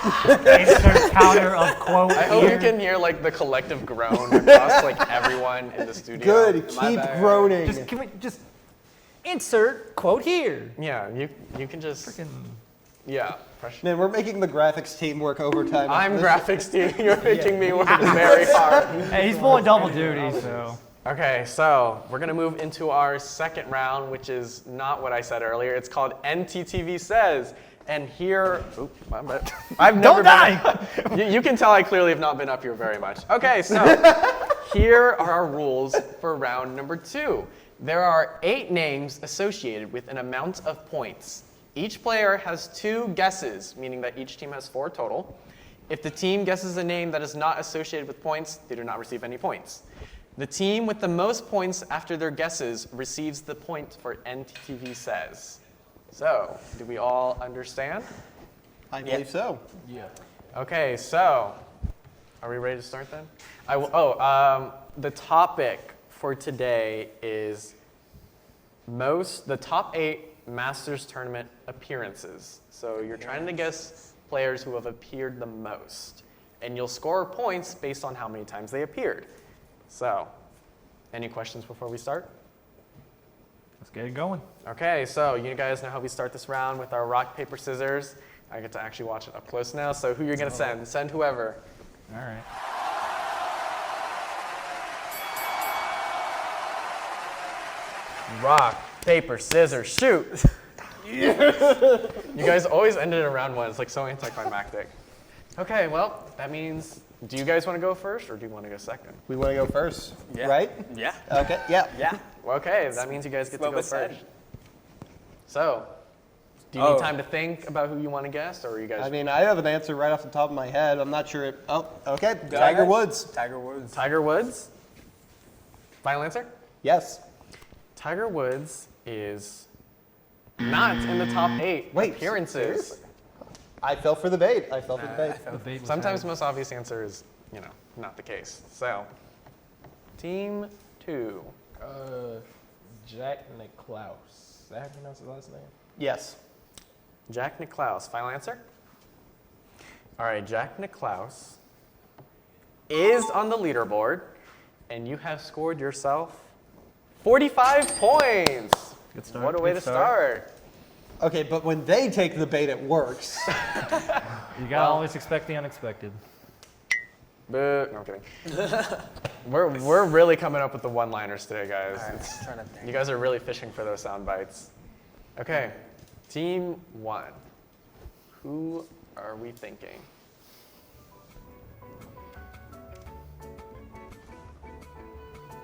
Insert counter of quote I hope here. you can hear like the collective groan across like everyone in the studio. Good. Keep groaning. Can we just insert quote here? Yeah, you can just, Freaking. yeah. Pressure. Man, we're making the graphics team work overtime. I'm graphics team, you're making me work very hard. Hey, he's pulling double duty, so. Okay, so we're gonna move into our second round, which is not what I said earlier. It's called NTTV Says. And here, my bad. I've never been. You can tell I clearly have not been up here very much. Okay, so here are our rules for round number 2. There are 8 names associated with an amount of points. Each player has 2 guesses, meaning that each team has 4 total. If the team guesses a name that is not associated with points, they do not receive any points. The team with the most points after their guesses receives the point for NTTV Says. So, do we all understand? I believe so. Yeah. Okay, so are we ready to start then? The topic for today is the top 8 Masters Tournament appearances. So you're trying to guess players who have appeared the most. And you'll score points based on how many times they appeared. So, any questions before we start? Let's get it going. Okay, so you guys know how we start this round with our rock, paper, scissors. I get to actually watch it up close now, so who you're gonna send? Send whoever. All right. Rock, paper, scissors, shoot! You guys always end it in round 1. It's like so anticlimactic. Okay, well, that means, do you guys want to go first or do you want to go second? We want to go first, Yeah. right? Yeah. Okay, yeah. Yeah. Well, okay, that means you guys get to Well go said. first. So, do you need time to think about who you want to guess, or are you guys? I mean, I have an answer right off the top of my head. I'm not sure. Okay. Go Tiger ahead. Woods. Tiger Woods. Tiger Woods? Final answer? Yes. Tiger Woods is not in the top 8 Wait, appearances. seriously? I fell for the bait. I fell for the bait. The bait was Sometimes the had. most obvious answer is, not the case. So, team 2. Jack Nicklaus. Is that how you pronounce his last name? Yes. Jack Nicklaus. Final answer? All right, Jack Nicklaus is on the leaderboard, and you have scored yourself 45 points. Good start. What a way good to start. Okay, but when they take the bait, it works. You gotta always expect the unexpected. Boo. No, I'm kidding. We're really coming up with the one-liners today, guys. All right, It's- I'm trying to think. You guys are really fishing for those sound bites. Okay, team 1. Who are we thinking?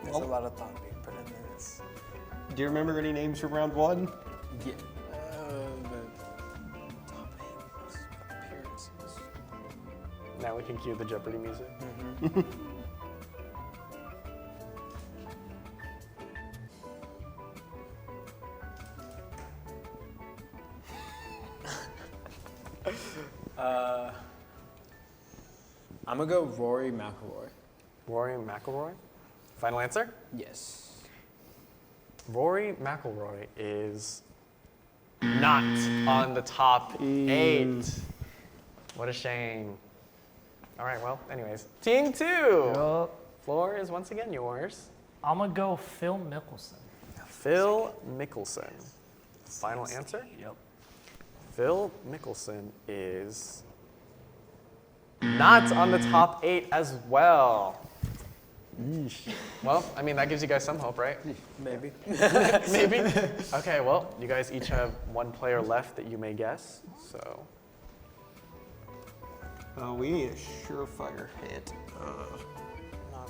There's a lot of thought being put into this. Do you remember any names from round 1? Yeah. The top 8 appearances. Now we can cue the Jeopardy music. I'm gonna go Rory McIlroy. Rory McIlroy? Final answer? Yes. Rory McIlroy is not on the top 8. What a shame. All right, well, anyways. Team 2. Yup. Floor is once again yours. I'm gonna go Phil Mickelson. Phil Mickelson. Final answer? Yep. Phil Mickelson is not on the top 8 as well. Well, I mean, that gives you guys some hope, right? Maybe. Maybe. Okay, well, you guys each have 1 player left that you may guess, so. Oh, we need a surefire hit. Not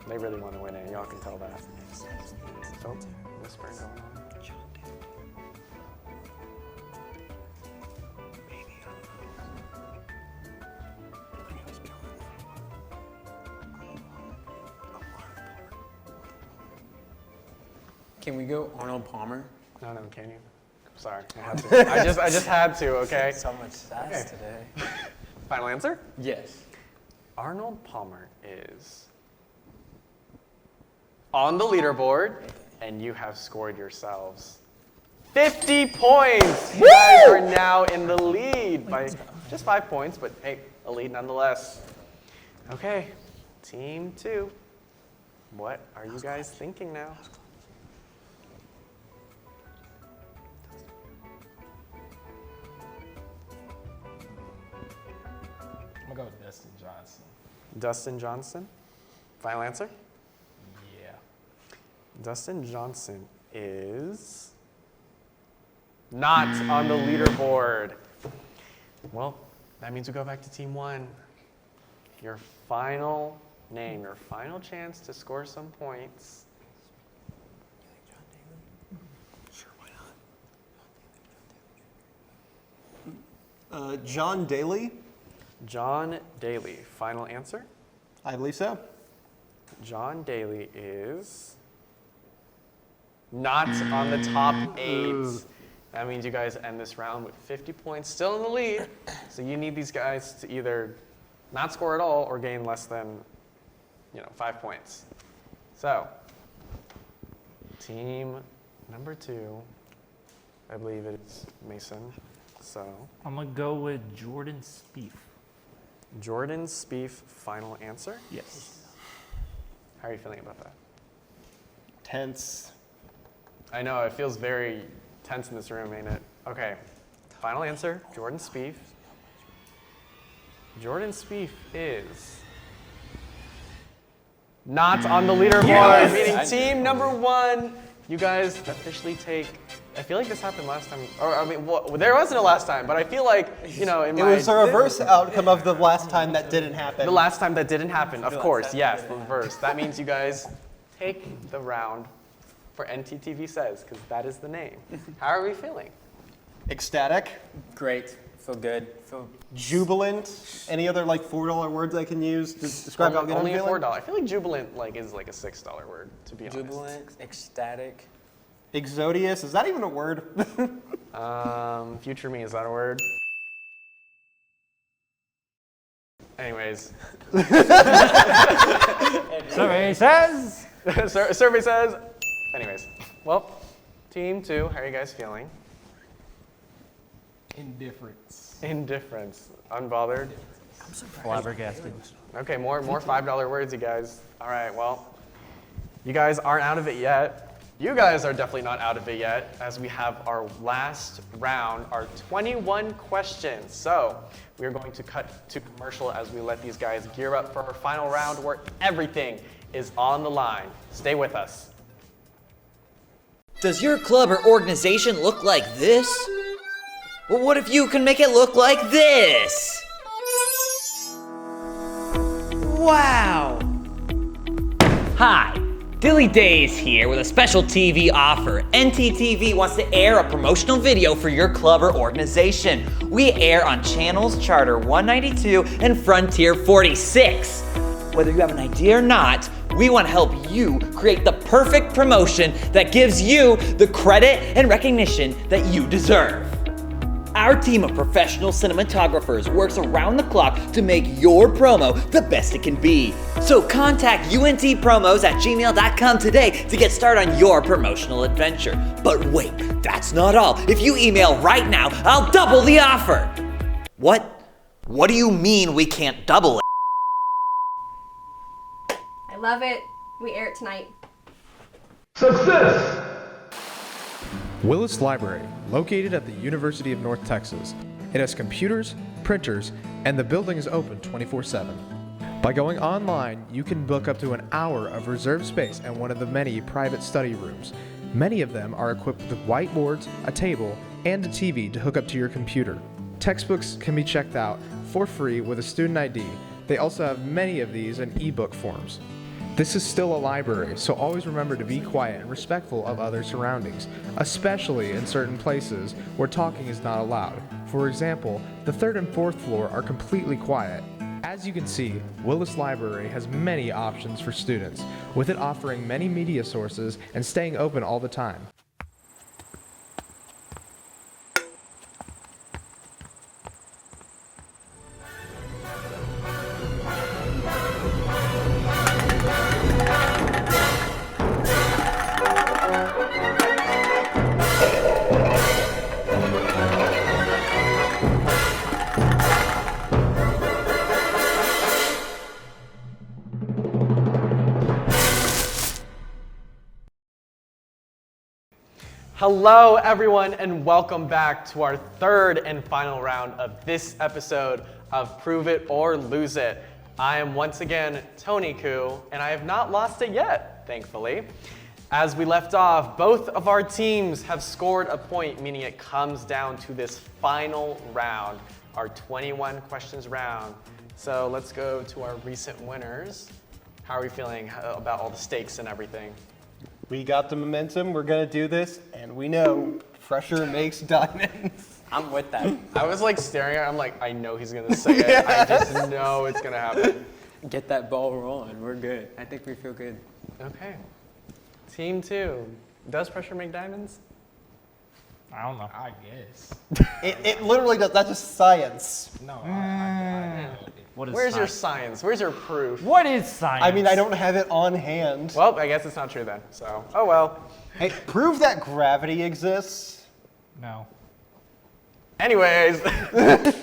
They really want to win it. Y'all can tell that. Oh, whispering going on. Can we go Arnold Palmer? No, can you? Sorry, I had to. I just had to. Okay. So much sass today. Final answer? Yes. Arnold Palmer is on the leaderboard, and you have scored yourselves 50 points. You guys are now in the lead by just 5 points, but hey, a lead nonetheless. Okay, team 2. What are you guys thinking now? I'm gonna go with Dustin Johnson. Dustin Johnson? Final answer? Yeah. Dustin Johnson is not on the leaderboard. Well, that means we go back to team 1. Your final name, your final chance to score some points. John Daly? John Daly. Final answer? I believe so. John Daly is not on the top 8. That means you guys end this round with 50 points, still in the lead. So you need these guys to either not score at all or gain less than, 5 points. So, team number 2, I believe it's Mason. So, I'm gonna go with Jordan Spieth. Jordan Spieth, final answer? Yes. How are you feeling about that? Tense. I know, it feels very tense in this room, ain't it? Okay, final answer, Jordan Spieth. Jordan Spieth is not on the leaderboard, meaning team number 1, you guys officially take, I feel like this happened last time, there wasn't a last time, but I feel like, It was a reverse outcome of the last time that didn't happen. The last time that didn't happen, of course, yes, the reverse. That means you guys take the round for NTTV Says, because that is the name. How are we feeling? Ecstatic. Great. Feel good. Feel Jubilant. Any other $4 words I can use to describe how good I'm Only a feeling? $4. I feel like jubilant is like a $6 word, to be honest. jubilant, ecstatic. Exodius. Is that even a word? Future me, is that a word? Anyways. Survey says. Survey says. Anyways. Well, team 2, how are you guys feeling? Indifference. Indifference. Unbothered. Flabbergasted. Okay, more $5 words, you guys. All right, well, you guys aren't out of it yet. You guys are definitely not out of it yet, as we have our last round, our 21 questions. So we are going to cut to commercial as we let these guys gear up for our final round where everything is on the line. Stay with us. Does your club or organization look like this? Well, what if you can make it look like this? Wow! Hi, Dilly Days here with a special TV offer. NTTV wants to air a promotional video for your club or organization. We air on channels Charter 192 and Frontier 46. Whether you have an idea or not, we want to help you create the perfect promotion that gives you the credit and recognition that you deserve. Our team of professional cinematographers works around the clock to make your promo the best it can be. So contact untpromos@gmail.com today to get started on your promotional adventure. But wait, that's not all. If you email right now, I'll double the offer. What? What do you mean we can't double it? I love it. We air it tonight. Success! Willis Library, located at the University of North Texas. It has computers, printers, and the building is open 24/7. By going online, you can book up to an hour of reserved space in one of the many private study rooms. Many of them are equipped with whiteboards, a table, and a TV to hook up to your computer. Textbooks can be checked out for free with a student ID. They also have many of these in ebook forms. This is still a library, so always remember to be quiet and respectful of other surroundings, especially in certain places where talking is not allowed. For example, the 3rd and 4th floor are completely quiet. As you can see, Willis Library has many options for students, with it offering many media sources and staying open all the time. Hello, everyone, and welcome back to our 3rd and final round of this episode of Prove It or Lose It. I am once again Tony Khuu, and I have not lost it yet, thankfully. As we left off, both of our teams have scored a point, meaning it comes down to this final round, our 21 questions round. So let's go to our recent winners. How are we feeling about all the stakes and everything? We got the momentum, we're gonna do this, and we know pressure makes diamonds. I'm with that. I was like staring at him like, I know he's gonna say it. I just know it's gonna happen. Get that ball rolling. We're good. I think we feel good. Okay. Team 2. Does pressure make diamonds? I don't know. I guess. It literally does, that's just science. No, I What is Where's your science? science? Where's your proof? What is science? I mean, I don't have it on hand. Well, I guess it's not true then. So, oh well. Hey, prove that gravity exists. No. Anyways,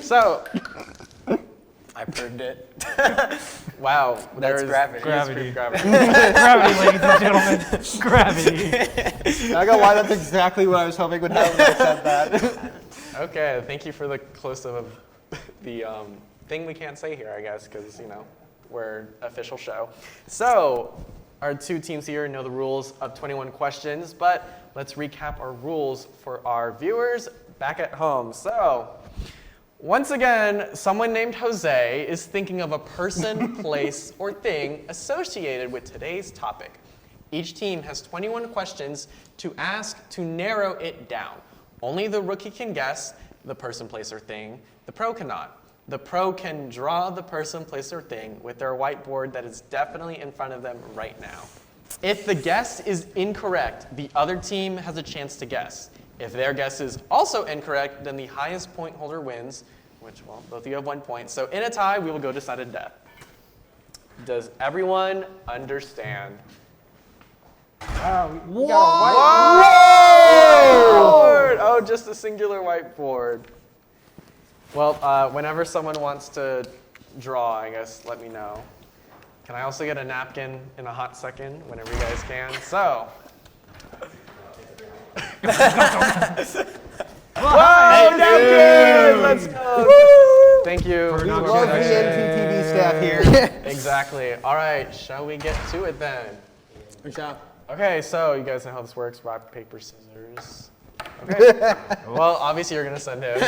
so I proved it. wow, That's gravity. Gravity. Gravity. Gravity, ladies and gentlemen. Gravity. Not gonna lie, that's exactly what I was hoping would happen when I said that. Okay, thank you for the close-up of the thing we can't say here, I guess, because, you know, we're an official show. So, our 2 teams here know the rules of 21 questions, but let's recap our rules for our viewers back at home. So, once again, someone named Jose is thinking of a person, place, or thing associated with today's topic. Each team has 21 questions to ask to narrow it down. Only the rookie can guess the person, place, or thing. The pro cannot. The pro can draw the person, place, or thing with their whiteboard that is definitely in front of them right now. If the guess is incorrect, the other team has a chance to guess. If their guess is also incorrect, then the highest point holder wins, which, well, both of you have 1 point. So in a tie, we will go to sudden death. Does everyone understand? Whoa! Whiteboard! Oh, just a singular whiteboard. Well, whenever someone wants to draw, I guess, let me know. Can I also get a napkin in a hot second whenever you guys can? So. Whoa, napkin! Let's go. Thank you. We love the NTTV staff here. Exactly. All right, shall we get to it then? Good job. Okay, so you guys know how this works. Rock, paper, scissors. Okay. Well, obviously you're going to send it.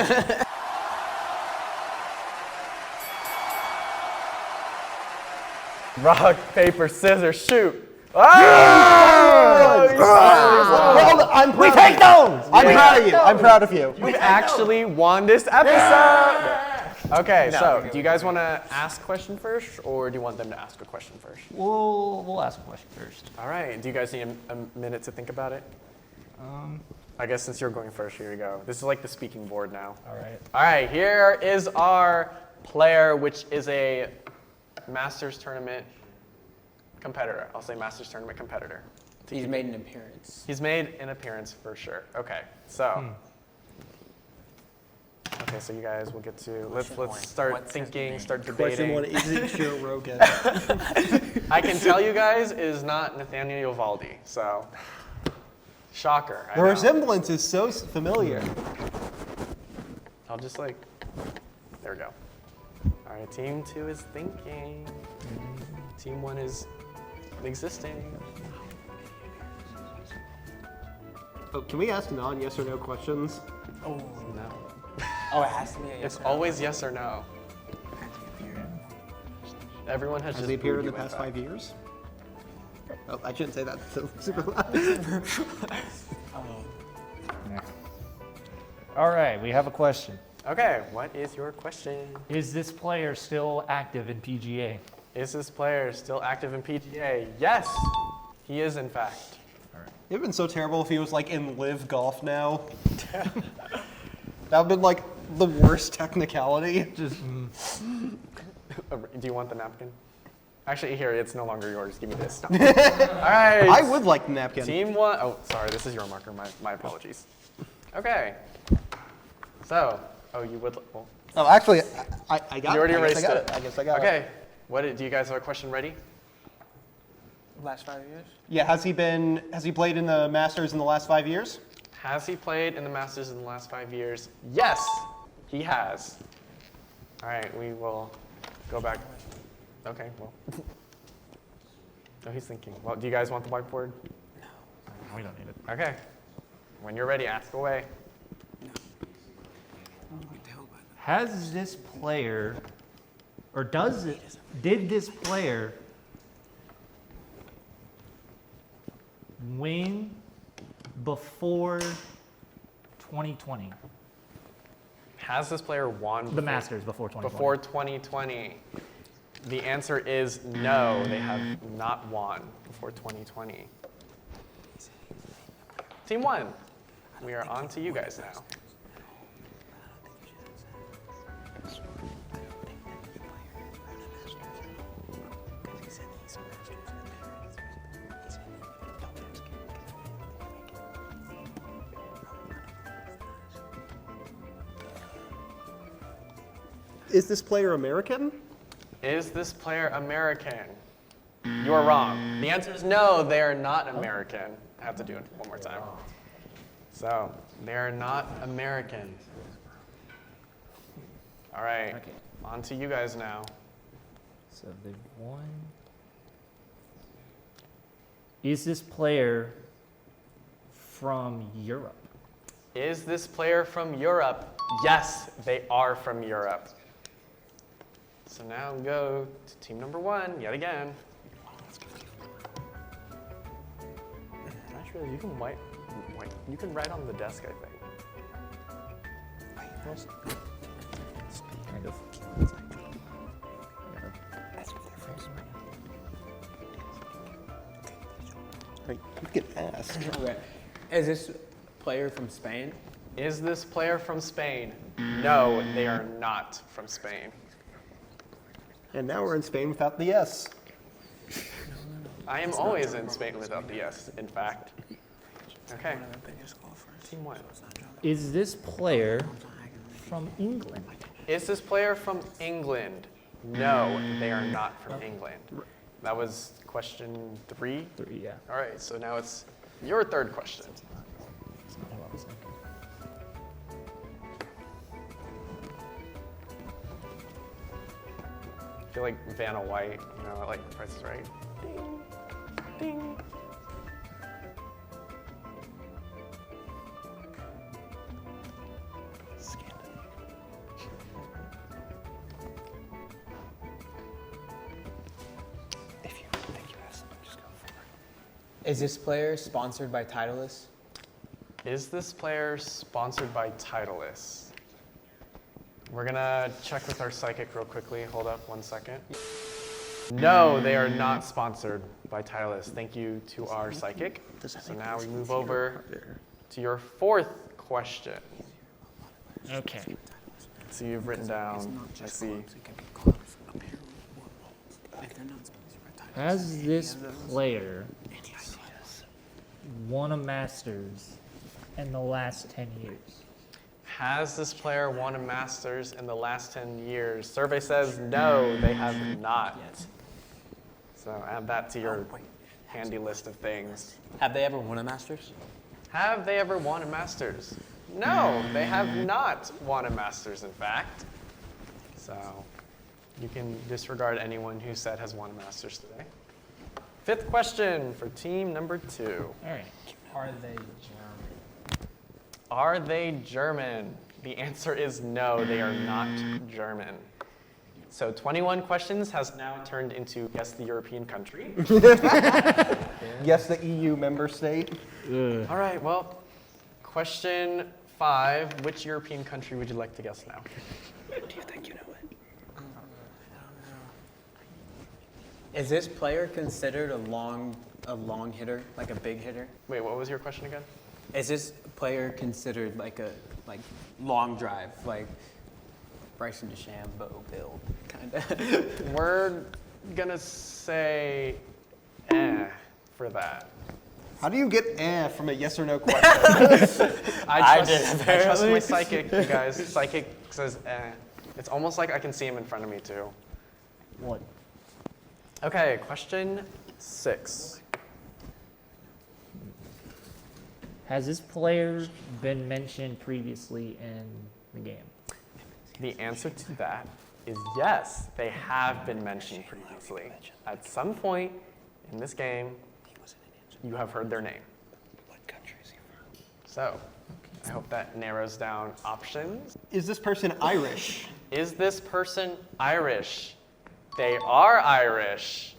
Rock, paper, scissors, shoot. Oh! Well, I'm proud of you. I'm proud of you. I'm proud of you. We actually won this episode. Okay, so do you guys want to ask a question first, or do you want them to ask a question first? We'll ask a question first. All right. Do you guys need a minute to think about it? I guess since you're going first, here you go. This is like the speaking board now. All right. All right, here is our player, which is a Masters Tournament competitor. I'll say Masters Tournament competitor. He's made an appearance. He's made an appearance for sure. Okay, so. Okay, so you guys will get to, let's start thinking, start debating. Question 1, is it Joe Rogan? I can tell you guys it is not Nathaniel Uvalde, so. Shocker. I The know. resemblance is so familiar. I'll just like, there we go. All right, team 2 is thinking. Team 1 is existing. Oh, can we ask non-yes or no questions? Oh, no. Oh, it has to be a yes It's or no. always yes or no. Everyone has Has just he appeared in booed the you past back. 5 years? Oh, I shouldn't say that so super loud. All right, we have a question. Okay, what is your question? Is this player still active in PGA? Is this player still active in PGA? Yes, he is in fact. It would have been so terrible if he was like in live golf now. That would have been like the worst technicality. Just Do you want the napkin? Actually, here, it's no longer yours. Give me this. All right. I would like the napkin. Team one. Oh, sorry, this is your marker. My apologies. Okay. So, you would. Well, Oh, actually, I got it. you already I guess erased I got it. I guess I got it. Okay. What? Do you guys have a question ready? Last 5 years? Yeah, has he played in the Masters in the last 5 years? Has he played in the Masters in the last 5 years? Yes, he has. All right, we will go back. Okay, well. No, he's thinking. Well, do you guys want the whiteboard? we don't need it. Okay. When you're ready, ask away. Has this player, or did this player win before 2020? Has this player won The Masters before 2020. before 2020? The answer is no, they have not won before 2020. Team one, we are on to you guys now. Is this player American? Is this player American? You are wrong. The answer is no, they are not American. I have to do it one more time. So, they are not American. All right, on to you guys now. So they've won. Is this player from Europe? Is this player from Europe? Yes, they are from Europe. So now go to team number one, yet again. Actually, you can you can write on the desk, I think. Kind of. Right, you can ask. Okay. Is this player from Spain? Is this player from Spain? No, they are not from Spain. And now we're in Spain without the S. I am always in Spain without the S, in fact. Okay. Team one. Is this player from England? Is this player from England? No, they are not from England. That was question 3? 3, yeah. All right, so now it's your third question. I feel like Vanna White, like Price is Right. Ding, ding. Is this player sponsored by Titleist? Is this player sponsored by Titleist? We're gonna check with our psychic real quickly. Hold up 1 second. No, they are not sponsored by Titleist. Thank you to our psychic. So now we move over to your fourth question. Okay. So you've written down, I see. Has this player won a Masters in the last 10 years? Has this player won a Masters in the last 10 years? Survey says no, they have not. So add that to your handy list of things. Have they ever won a Masters? Have they ever won a Masters? No, they have not won a Masters, in fact. So you can disregard anyone who said has won a Masters today. Fifth question for team number 2. All right. Are they German? Are they German? The answer is no, they are not German. So 21 questions has now turned into Guess the European Country. Yes, the EU member state. All right, well, question 5. Which European country would you like to guess now? Do you think you know it? Is this player considered a long hitter, like a big hitter? Wait, what was your question again? Is this player considered like a long drive, like Bryson DeChambeau build, kind of? We're gonna say for that. How do you get from a yes or no question? I trust my psychic, you guys. Psychic says It's almost like I can see him in front of me too. What? Okay, question 6. Has this player been mentioned previously in the game? The answer to that is yes, they have been mentioned previously. At some point in this game, you have heard their name. What country is he from? So, I hope that narrows down options. Is this person Irish? Is this person Irish? They are Irish.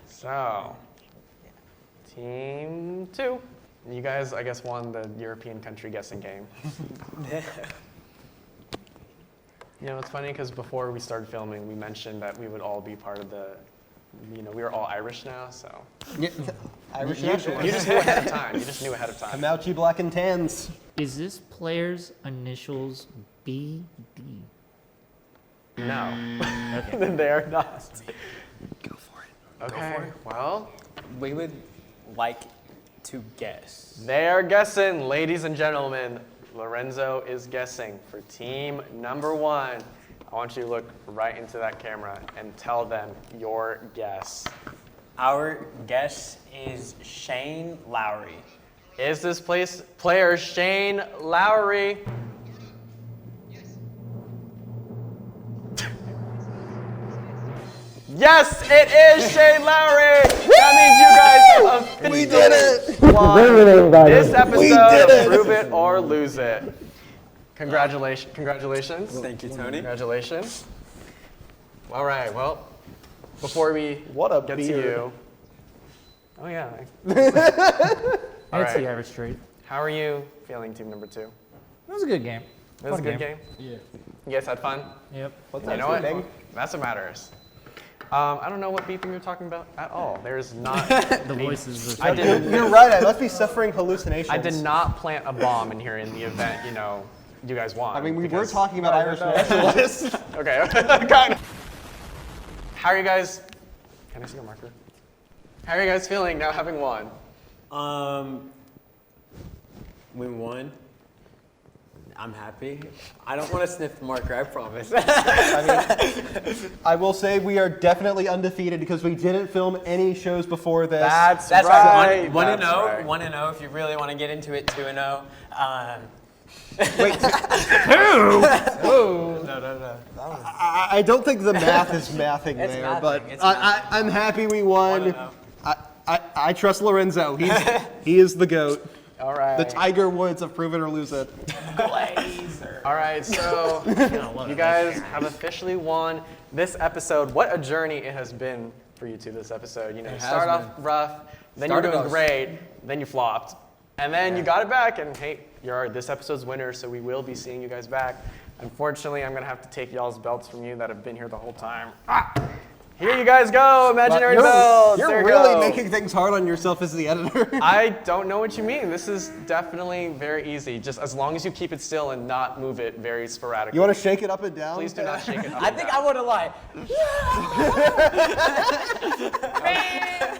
So, team 2. You guys, I guess, won the European country guessing game. You know, it's funny because before we started filming, we mentioned that we would all be part of the, we were all Irish now, so. Yeah, Irish You nationalists. just knew ahead of time. You just knew ahead of time. Come out, you black and tans. Is this player's initials BD? No. Okay. They're not. Go for it. Okay, well, We would like to guess. they are guessing, ladies and gentlemen. Lorenzo is guessing for team number 1. I want you to look right into that camera and tell them your guess. Our guess is Shane Lowry. Is this player Shane Lowry? Yes, it is Shane Lowry. That means you guys have We did it. won this episode of Prove It or Lose It. Congratulations. Congratulations. Thank you, Tony. Congratulations. All right, well, before we What a get beard. to you. Oh, yeah. All That's right. the Irish trait. How are you feeling, team number 2? That was a good game. It was a good game? Yeah. You guys had fun? Yep. You know what? That's what matters. I don't know what beeping you're talking about at all. There's not. The voices I are did. You're right, I must be suffering hallucinations. I did not plant a bomb in here in the event. You guys won. I mean, we were because- talking about Irish nationalists. Okay. Kind of. How are you guys? Can I see your marker? How are you guys feeling now, having won? We won. I'm happy. I don't want to sniff the marker, I promise. I will say we are definitely undefeated because we didn't film any shows before this. That's That's right. right. 1-0. That's right. 1-0. If you really want to get into it, 2-0. Wait, No. I don't think the math is mathing It's there, mathing, but it's I'm happy we won. 1-0. I trust Lorenzo. He is the GOAT. All right. The Tiger Woods of Prove It or Lose It. All right, so you guys have officially won this episode. What a journey it has been for you two this episode. You has start off rough, then you're Started doing off- great, then you flopped, and then you got it back, and hey, you're this episode's winner, so we will be seeing you guys back. Unfortunately, I'm gonna have to take y'all's belts from you that have been here the whole time. Here you guys go, imaginary belts. You're There you really go. making things hard on yourself as the editor. I don't know what you mean. This is definitely very easy. Just as long as you keep it still and not move it very sporadically. You want to shake it up and down? Please do not shake it up. I and think down. I would have lied.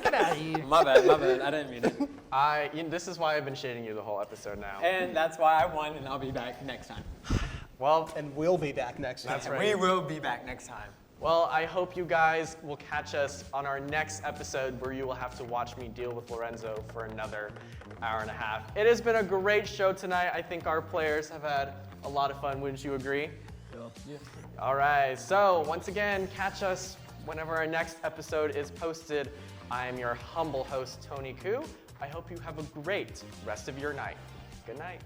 Get out of here. My bad. I didn't mean it. This is why I've been shading you the whole episode now. And that's why I won, and I'll be back next time. Well, And we'll be back next time. That's right. We will be back next time. well, I hope you guys will catch us on our next episode where you will have to watch me deal with Lorenzo for another hour and a half. It has been a great show tonight. I think our players have had a lot of fun. Wouldn't you agree? Yeah. All right. So once again, catch us whenever our next episode is posted. I am your humble host, Tony Khuu. I hope you have a great rest of your night. Good night.